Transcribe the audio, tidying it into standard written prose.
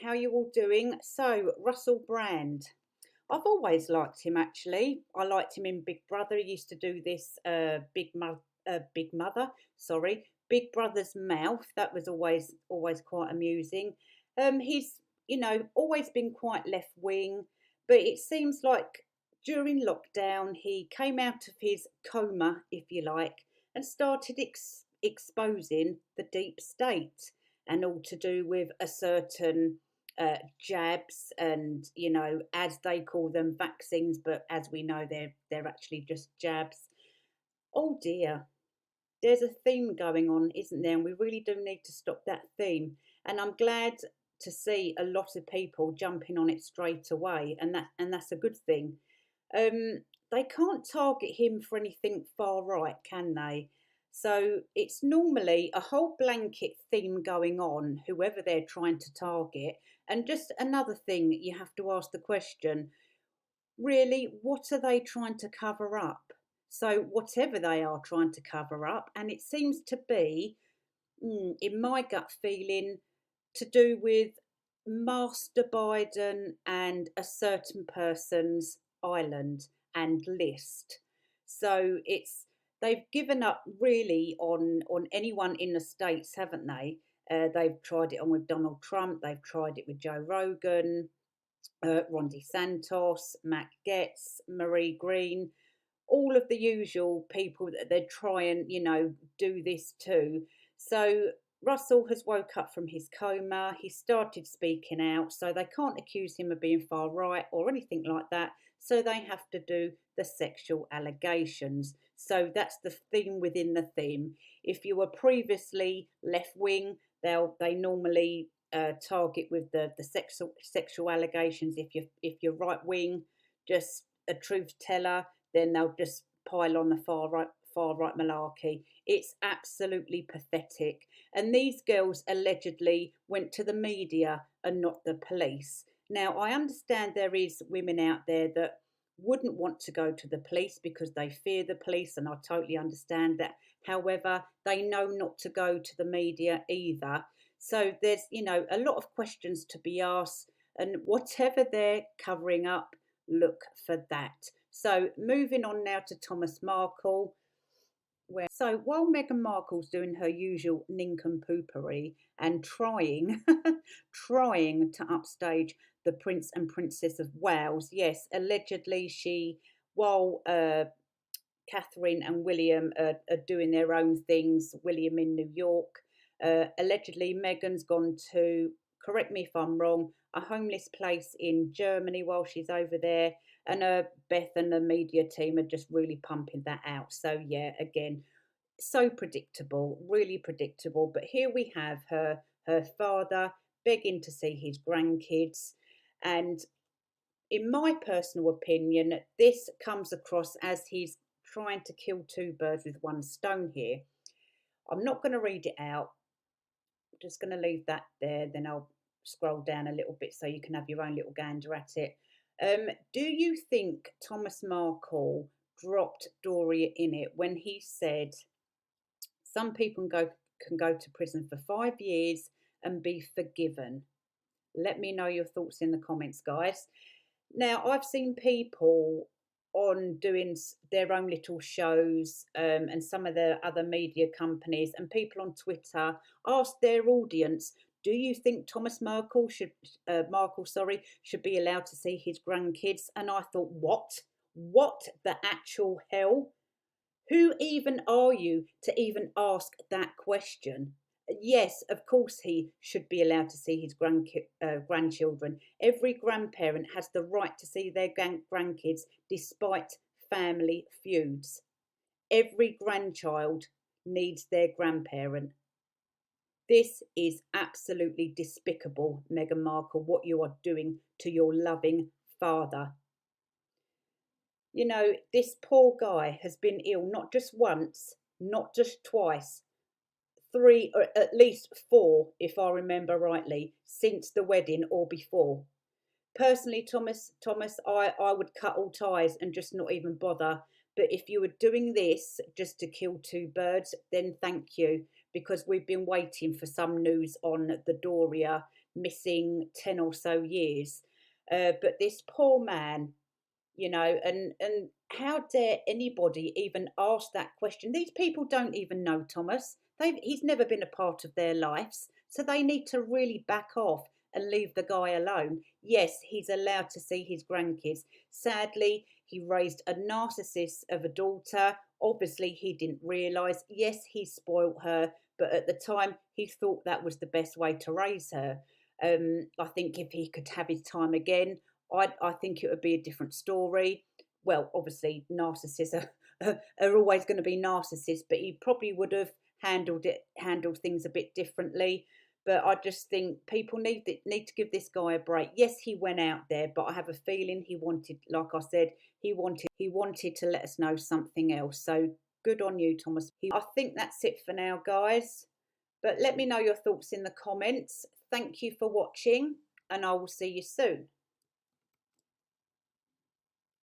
How you all doing? So, Russell Brand. I've always liked him actually. I liked him in Big Brother. He used to do this Big Mother, sorry, Big Brother's Mouth. That was always quite amusing. He's always been quite left wing, but it seems like during lockdown he came out of his coma, if you like, and started exposing the deep state and all to do with a certain jabs and as they call them vaccines, but as we know they're actually just jabs. Oh dear, there's a theme going on, isn't there? And we really do need to stop that theme. And I'm glad to see a lot of people jumping on it straight away, and that's a good thing. They can't target him for anything far right, can they? So it's normally a whole blanket theme going on, whoever they're trying to target. And just another thing, you have to ask the question, really, what are they trying to cover up? So whatever they are trying to cover up, and it seems to be, in my gut feeling, to do with Master Biden and a certain person's island and list. So they've given up really on anyone in the States, haven't they? They've tried it on with Donald Trump. They've tried it with Joe Rogan, Ron DeSantis, Matt Getz, Marie Green, all of the usual people that they try and do this to. So Russell has woke up from his coma. He started speaking out, so they can't accuse him of being far right or anything like that. So they have to do the sexual allegations. So that's the theme within the theme. If you were previously left wing, they normally target with the sexual allegations. If you're right wing, just a truth teller, then they'll just pile on the far right malarkey. It's absolutely pathetic. And these girls allegedly went to the media and not the police. Now, I understand there is women out there that wouldn't want to go to the police because they fear the police, and I totally understand that. However, they know not to go to the media either. So there's, a lot of questions to be asked, and whatever they're covering up, look for that. So moving on now to Thomas Markle. So while Meghan Markle's doing her usual nincompoopery and trying trying to upstage the Prince and Princess of Wales, yes, allegedly while Catherine and William are doing their own things, William in New York, allegedly Meghan's gone to, correct me if I'm wrong, a homeless place in Germany while she's over there, and Beth and the media team are just really pumping that out. So yeah, again, so predictable, really predictable. But here we have her father begging to see his grandkids, and in my personal opinion, this comes across as he's trying to kill two birds with one stone here. I'm not going to read it out. I'm just going to leave that there. Then I'll scroll down a little bit so you can have your own little gander at it. Do you think Thomas Markle dropped Doria in it when he said some people can go to prison for 5 years and be forgiven? Let me know your thoughts in the comments, guys. Now, I've seen people on doing their own little shows, and some of the other media companies and people on Twitter ask their audience, do you think Thomas Markle should be allowed to see his grandkids? And I thought, what the actual hell? Who even are you to even ask that question? Yes, of course he should be allowed to see his grandchildren. Every grandparent has the right to see their grandkids despite family feuds. Every grandchild needs their grandparent. This is absolutely despicable, Meghan Markle, what you are doing to your loving father. This poor guy has been ill not just once, not just twice, three or at least four, if I remember rightly, since the wedding or before. Personally, Thomas, I would cut all ties and just not even bother. But if you were doing this just to kill two birds, then thank you, because we've been waiting for some news on the Doria missing 10 or so years. But this poor man, and how dare anybody even ask that question? These people don't even know Thomas. He's never been a part of their lives, so they need to really back off and leave the guy alone. Yes, he's allowed to see his grandkids. Sadly, he raised a narcissist of a daughter. Obviously, he didn't realise. Yes, he spoilt her, but at the time, he thought that was the best way to raise her. I think if he could have his time again, I think it would be a different story. Well, obviously, narcissists are always going to be narcissists, but he probably would have handled things a bit differently. But I just think people need to give this guy a break. Yes, he went out there, but I have a feeling he wanted, like I said, he wanted to let us know something else. So good on you, Thomas. I think that's it for now, guys. But let me know your thoughts in the comments. Thank you for watching, and I will see you soon.